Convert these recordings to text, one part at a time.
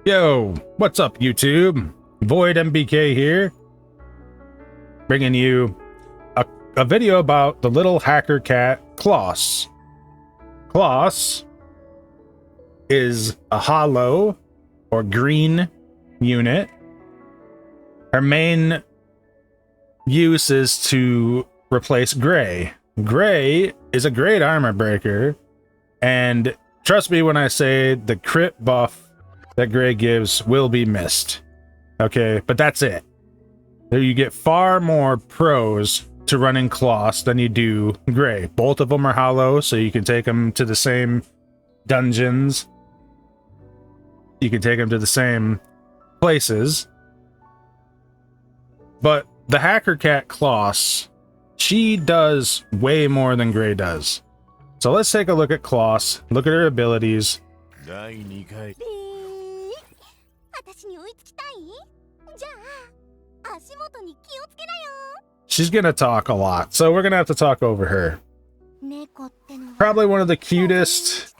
Yo, what's up, YouTube? Void MBK here, bringing you a video about the little hacker cat, Kloss. Kloss is a hollow or green unit. Her main use is to replace gray. Gray is a great armor breaker, and trust me when I say the crit buff that gray gives will be missed. Okay, but that's it. There you get far more pros to running Kloss than you do gray. Both of them are hollow, so you can take them to the same dungeons. You can take them to the same places. But the hacker cat Kloss, she does way more than gray does. So let's take a look at Kloss, look at her abilities. She's gonna talk a lot, so we're gonna have to talk over her. Probably one of the cutest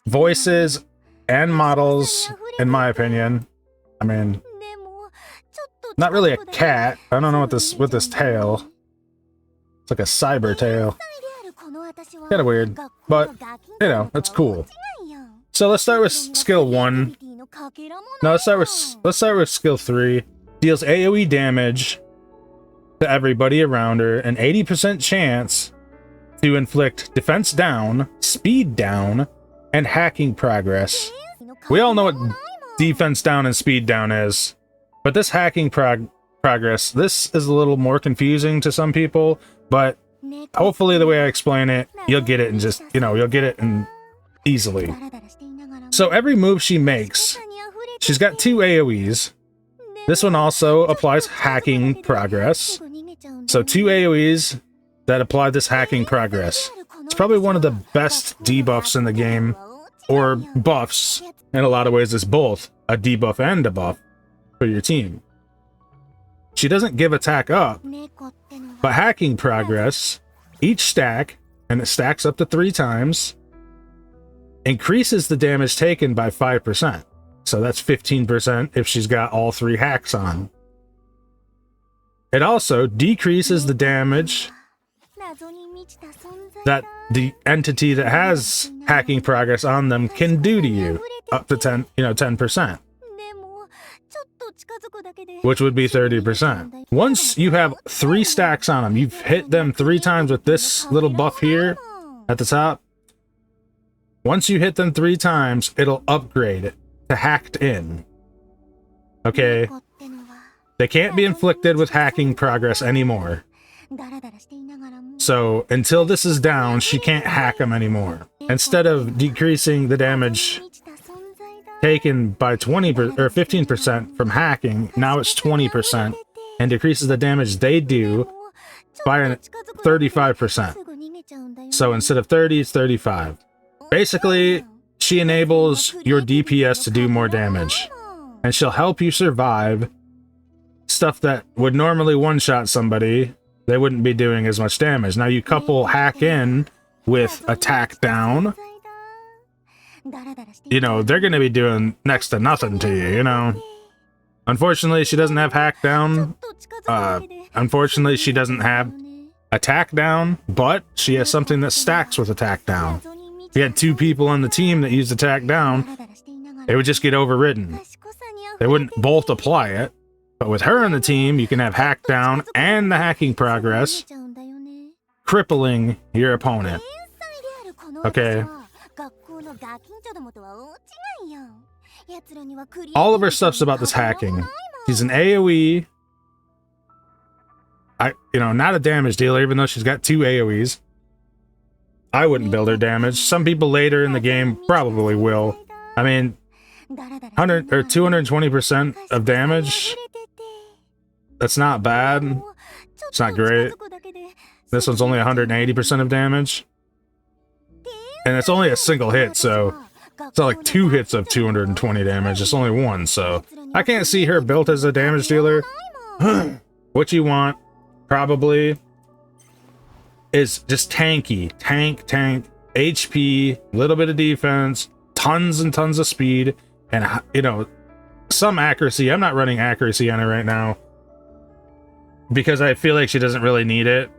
voices and models, in my opinion. I mean, not really a cat. I don't know what this tail. It's like a cyber tail. Kind of weird, but you know, it's cool. So let's start with skill 1. No, let's start with skill 3. Deals AoE damage to everybody around her, an 80% chance to inflict defense down, speed down, and hacking progress. We all know what defense down and speed down is, but this hacking progress, this is a little more confusing to some people, but hopefully the way I explain it, you'll get it and just, you know, you'll get it and easily. So every move she makes, she's got 2 AoEs. This one also applies hacking progress. So 2 AoEs that apply this hacking progress. It's probably one of the best debuffs in the game, or buffs. In a lot of ways, it's both a debuff and a buff for your team. She doesn't give attack up, but hacking progress, each stack, and it stacks up to 3 times, increases the damage taken by 5%. So that's 15% if she's got all 3 hacks on. It also decreases the damage that the entity that has hacking progress on them can do to you, up to 10%, which would be 30%. Once you have 3 stacks on them, you've hit them 3 times with this little buff here at the top. Once you hit them 3 times, it'll upgrade to hacked in. Okay? They can't be inflicted with hacking progress anymore. So until this is down, she can't hack them anymore. Instead of decreasing the damage taken by 20% or 15% from hacking, now it's 20% and decreases the damage they do by 35%. So instead of 30, it's 35. Basically, she enables your DPS to do more damage, and she'll help you survive stuff that would normally one-shot somebody. They wouldn't be doing as much damage. Now you couple hack in with attack down, you know, they're going to be doing next to nothing to you, you know. Unfortunately, she doesn't have hack down. Unfortunately, she doesn't have attack down, but she has something that stacks with attack down. If you had 2 people on the team that used attack down, it would just get overridden. They wouldn't both apply it. But with her on the team, you can have hack down and the hacking progress, crippling your opponent. Okay. All of her stuff's about this hacking. She's an AoE. Not a damage dealer, even though she's got 2 AoEs. I wouldn't build her damage. Some people later in the game probably will. I mean, 100 or 220% of damage. That's not bad. It's not great. This one's only 180% of damage. And it's only a single hit, so it's not like 2 hits of 220 damage. It's only 1, so I can't see her built as a damage dealer. What you want, probably, is just tanky. Tank, HP, little bit of defense, tons and tons of speed and, you know, some accuracy. I'm not running accuracy on her right now because I feel like she doesn't really need it.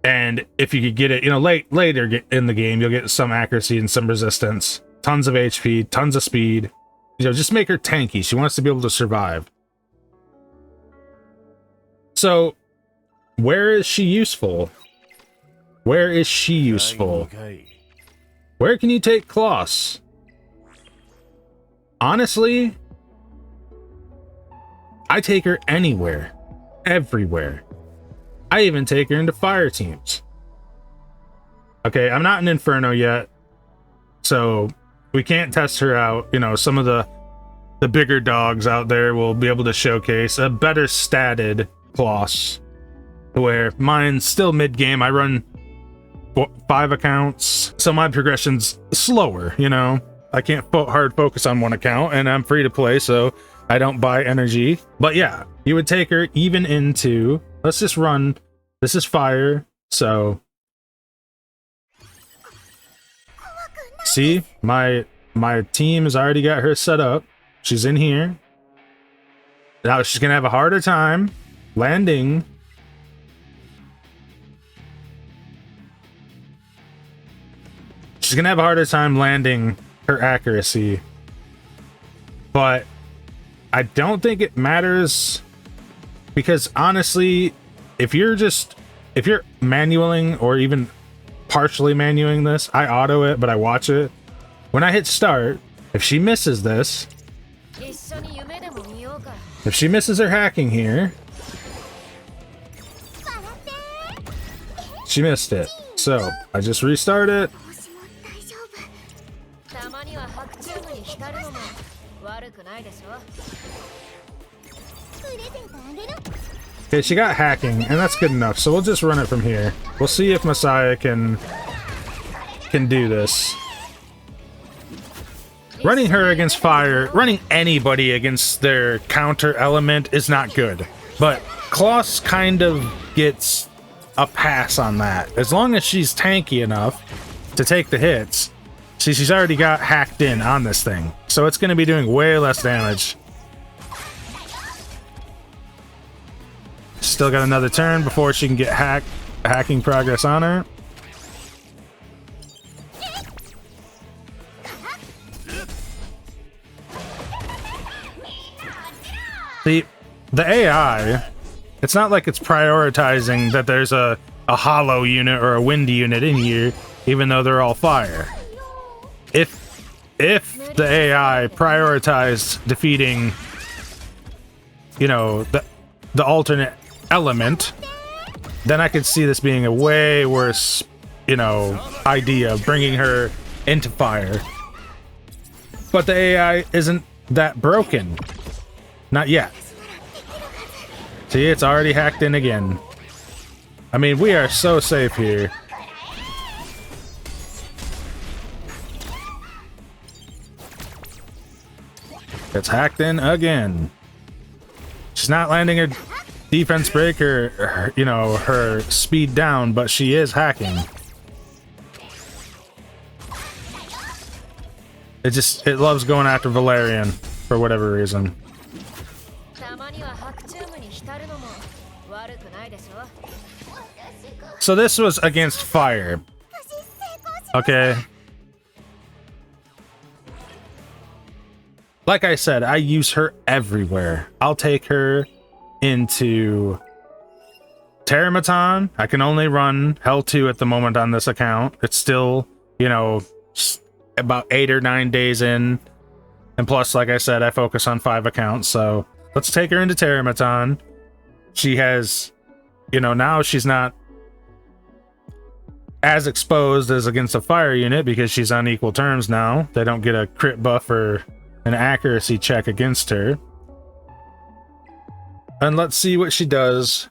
And if you could get it, you know, later in the game, you'll get some accuracy and some resistance, tons of HP, tons of speed. You know, just make her tanky. She wants to be able to survive. So, where is she useful? Where is she useful? Where can you take Kloss? Honestly, I take her anywhere, everywhere. I even take her into fire teams. Okay, I'm not in Inferno yet, so we can't test her out. You know, some of the bigger dogs out there will be able to showcase a better statted Kloss, where mine's still mid-game. I run 5 accounts, so my progression's slower, you know? I can't hard focus on one account, and I'm free to play, so I don't buy energy. But yeah, you would take her even into... Let's just run. This is fire, so... See? My team has already got her set up. She's in here. Now she's gonna have a harder time landing. She's gonna have a harder time landing her accuracy. But I don't think it matters, because honestly, if you're manualing or even partially manuing this, I auto it, but I watch it. When I hit start, if she misses this, if she misses her hacking here, she missed it. So I just restart it. Okay, she got hacking, and that's good enough. So we'll just run it from here. We'll see if Messiah can do this. Running her against fire, running anybody against their counter element is not good. But Kloss kind of gets a pass on that. As long as she's tanky enough to take the hits. See, she's already got hacked in on this thing. So it's going to be doing way less damage. Still got another turn before she can get hacking progress on her. The AI, it's not like it's prioritizing that there's a hollow unit or a windy unit in here, even though they're all fire. If the AI prioritized defeating, you know, the alternate element, then I could see this being a way worse, you know, idea of bringing her into fire. But the AI isn't that broken. Not yet. See, it's already hacked in again. I mean, we are so safe here. It's hacked in again. She's not landing her defense break or, you know, her speed down, but she is hacking. It loves going after Valerian for whatever reason. So this was against fire. Okay. Like I said, I use her everywhere. I'll take her into Terramaton. I can only run Hell 2 at the moment on this account. It's still, you know, about 8 or 9 days in. And plus, like I said, I focus on 5 accounts. So let's take her into Terramaton. She has, you know, now she's not as exposed as against a fire unit because she's on equal terms now. They don't get a crit buff or an accuracy check against her. And let's see what she does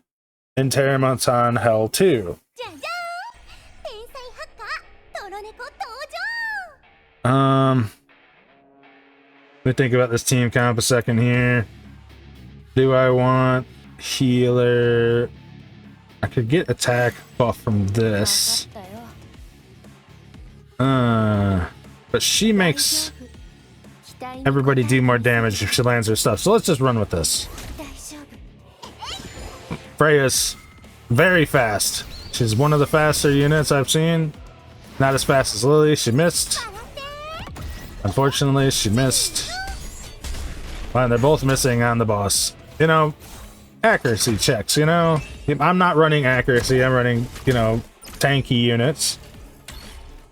in Terramaton Hell 2. Let me think about this team comp a second here. Do I want healer? I could get attack buff from this. but she makes everybody do more damage if she lands her stuff. So let's just run with this. Freya's very fast. She's one of the faster units I've seen. Not as fast as Lily. She missed. Unfortunately, she missed. Well, they're both missing on the boss. You know, accuracy checks, you know? I'm not running accuracy. I'm running, you know, tanky units.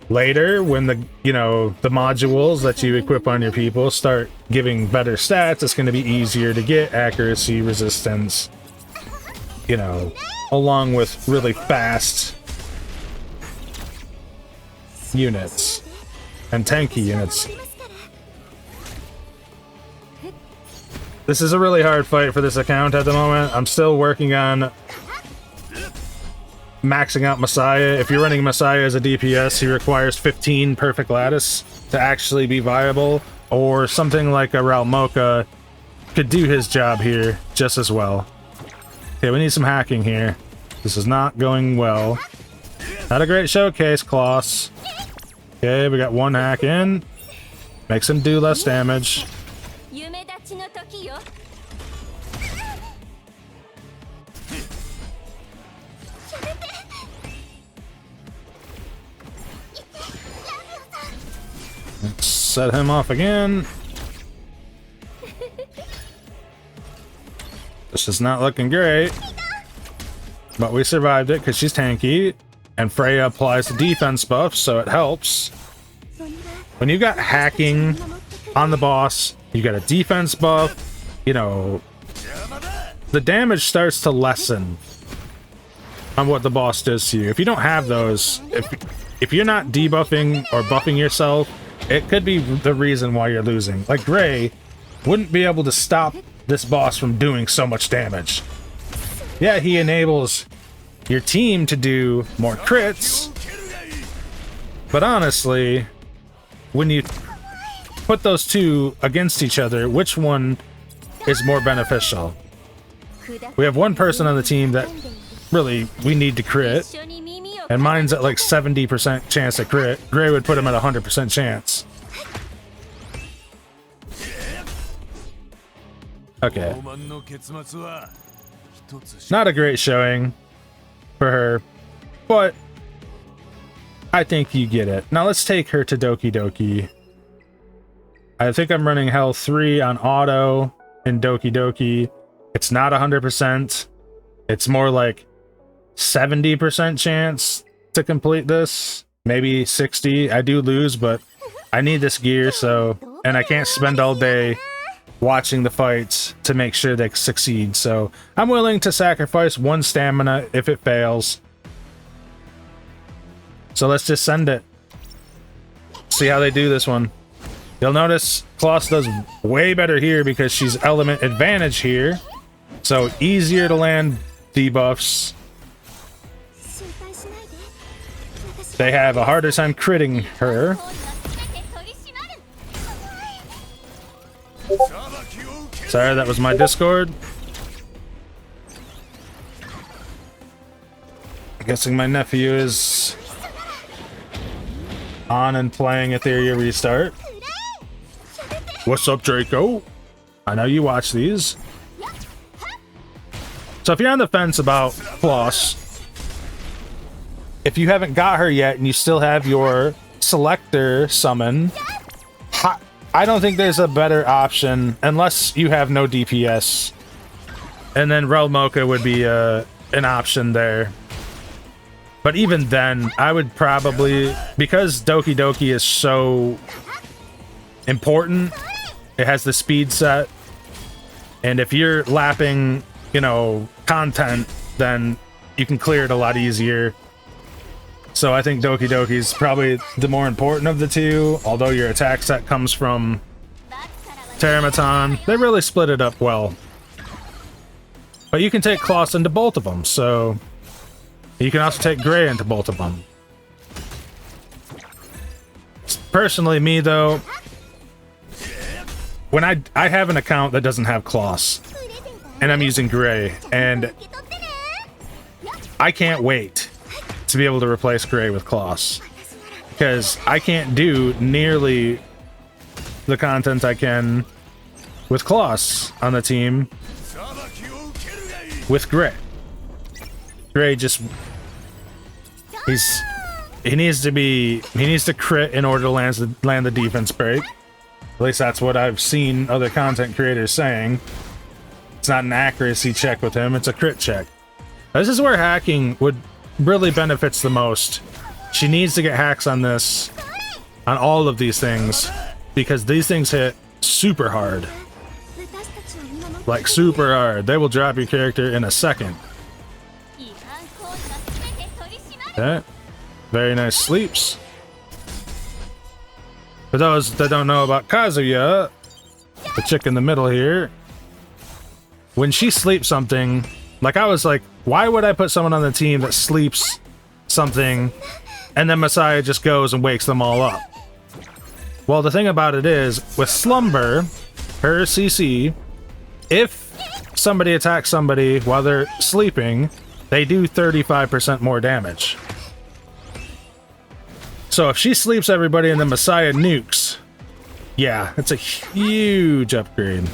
Later, when the, you know, the modules that you equip on your people start giving better stats, it's going to be easier to get accuracy, resistance, you know, along with really fast units and tanky units. This is a really hard fight for this account at the moment. I'm still working on maxing out Messiah. If you're running Messiah as a DPS, he requires 15 perfect lattice to actually be viable, or something like a Ralmoka could do his job here just as well. Okay, we need some hacking here. This is not going well. Not a great showcase, Kloss. Okay, we got one hack in. Makes him do less damage. Let's set him off again. This is not looking great. But we survived it because she's tanky. And Freya applies the defense buff, so it helps. When you got hacking on the boss, you got a defense buff, you know, the damage starts to lessen on what the boss does to you. If you don't have those, if you're not debuffing or buffing yourself, it could be the reason why you're losing. Like Gray wouldn't be able to stop this boss from doing so much damage. Yeah, he enables your team to do more crits, but honestly, when you put those two against each other, which one is more beneficial? We have one person on the team that really we need to crit, and mine's at like 70% chance to crit. Gray would put him at 100% chance. Okay. Not a great showing for her, but I think you get it. Now let's take her to Doki Doki. I think I'm running Hell 3 on auto in Doki Doki. It's not 100%. It's more like 70% chance to complete this. Maybe 60. I do lose, but I need this gear, so... And I can't spend all day watching the fights to make sure they succeed, so I'm willing to sacrifice one stamina if it fails. So let's just send it. See how they do this one. You'll notice Kloss does way better here because she's element advantage here, so easier to land debuffs. They have a harder time critting her. Sorry, that was my Discord. I'm guessing my nephew is on and playing Etheria Restart. What's up, Draco? I know you watch these. So if you're on the fence about Kloss, if you haven't got her yet and you still have your selector summon, I don't think there's a better option unless you have no DPS. And then Ralmoka would be an option there. But even then, I would probably, because Doki Doki is so important, it has the speed set, and if you're lapping, you know, content, then you can clear it a lot easier. So I think Doki Doki is probably the more important of the two, although your attack set comes from Teramaton. They really split it up well. But you can take Kloss into both of them, so you can also take Gray into both of them. Personally, me though, when I have an account that doesn't have Kloss, and I'm using Gray, and I can't wait to be able to replace Gray with Kloss. because I can't do nearly the content I can with Kloss on the team with Gray. Gray just he needs to crit in order to land the defense break. At least that's what I've seen other content creators saying. It's not an accuracy check with him, it's a crit check. This is where hacking would really benefits the most. She needs to get hacks on this, on all of these things, because these things hit super hard. Like super hard. They will drop your character in a second. Okay. Very nice sleeps. For those that don't know about Kazuya, the chick in the middle here, when she sleeps something, like I was like, why would I put someone on the team that sleeps something and then Messiah just goes and wakes them all up? Well, the thing about it is, with Slumber, her CC, if somebody attacks somebody while they're sleeping, they do 35% more damage. So if she sleeps everybody and then Messiah nukes, yeah, it's a huge upgrade.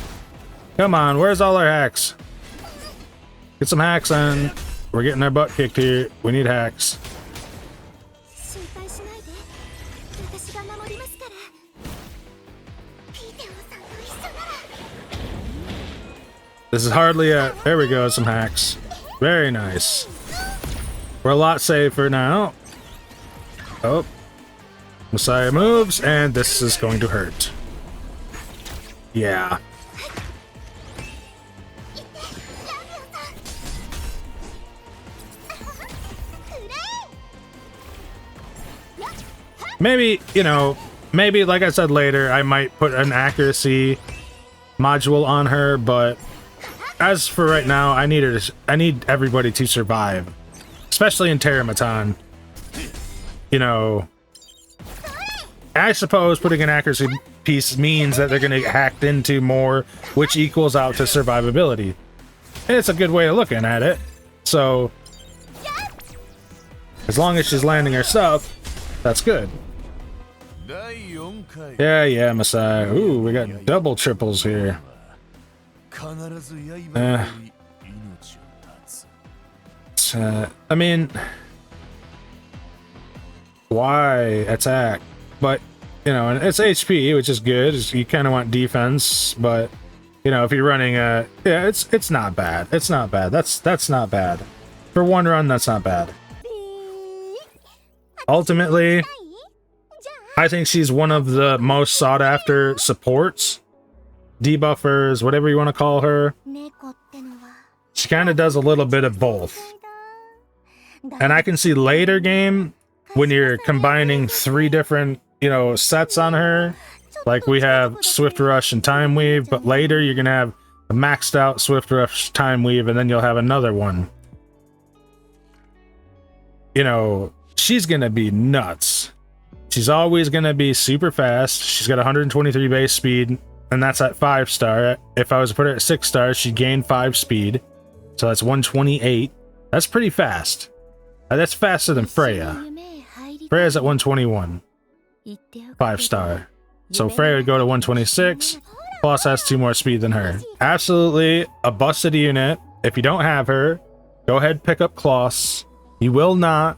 Come on, where's all our hacks? Get some hacks on. We're getting our butt kicked here. We need hacks. This is hardly a... There we go, some hacks. Very nice. We're a lot safer now. Oh. Messiah moves, and this is going to hurt. Yeah. Maybe, you know, maybe, like I said later, I might put an accuracy module on her, but as for right now, I need everybody to survive. Especially in Terramaton. You know, I suppose putting an accuracy piece means that they're going to get hacked into more, which equals out to survivability. And it's a good way of looking at it. So, as long as she's landing her stuff, that's good. Yeah, Messiah. Ooh, we got double triples here. I mean, why attack? But, you know, and it's HP, which is good. You kind of want defense, but, you know, if you're running a... Yeah, it's not bad. It's not bad. That's not bad. For one run, that's not bad. Ultimately, I think she's one of the most sought-after supports. Debuffers, whatever you want to call her. She kind of does a little bit of both. And I can see later game, when you're combining 3 different, you know, sets on her, like we have Swift Rush and Time Weave, but later you're going to have a maxed out Swift Rush, Time Weave, and then you'll have another one. You know, she's going to be nuts. She's always going to be super fast. She's got 123 base speed, and that's at 5-star. If I was to put her at 6 stars, she'd gain 5 speed. So that's 128. That's pretty fast. That's faster than Freya. Freya's at 121. 5-star. So Freya would go to 126. Kloss has 2 more speed than her. Absolutely a busted unit. If you don't have her, go ahead and pick up Kloss. You will not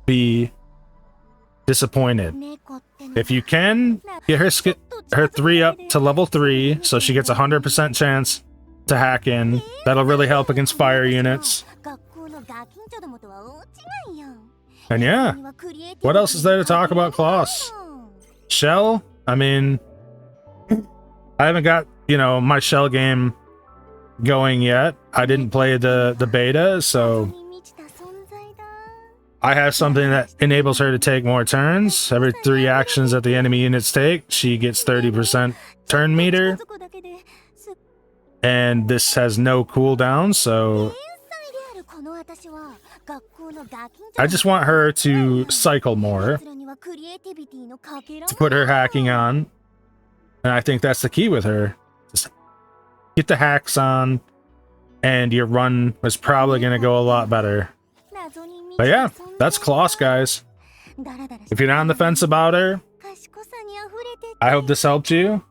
be disappointed. If you can, get her 3 up to level 3, so she gets a 100% chance to hack in. That'll really help against fire units. And yeah, what else is there to talk about Kloss? Shell? I mean, I haven't got, you know, my Shell game going yet. I didn't play the beta, so I have something that enables her to take more turns. Every 3 actions that the enemy units take, she gets 30% turn meter. And this has no cooldown, so I just want her to cycle more, to put her hacking on. And I think that's the key with her. Just get the hacks on, and your run is probably going to go a lot better. But yeah, that's Kloss, guys. If you're not on the fence about her, I hope this helped you.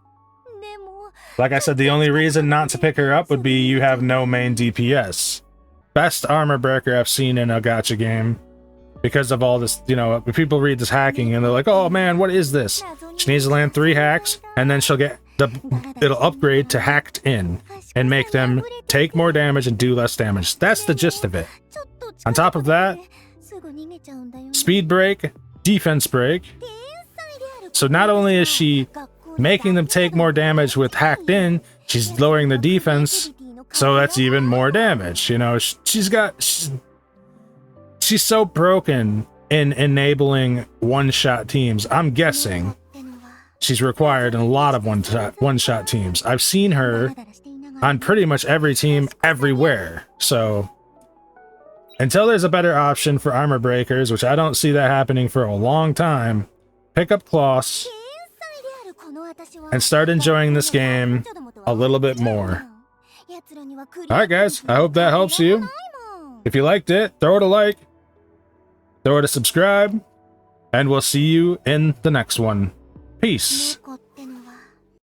Like I said, the only reason not to pick her up would be you have no main DPS. Best armor breaker I've seen in a gacha game. Because of all this, you know, people read this hacking and they're like, oh man, what is this? She needs to land 3 hacks and then she'll get it'll upgrade to hacked in and make them take more damage and do less damage. That's the gist of it. On top of that, speed break, defense break. So not only is she making them take more damage with hacked in, she's lowering their defense, so that's even more damage. You know, she's so broken in enabling one-shot teams. I'm guessing she's required in a lot of one-shot teams. I've seen her on pretty much every team everywhere. So until there's a better option for armor breakers, which I don't see that happening for a long time, pick up Kloss and start enjoying this game a little bit more. Alright guys, I hope that helps you. If you liked it, throw it a like, throw it a subscribe, and we'll see you in the next one. Peace.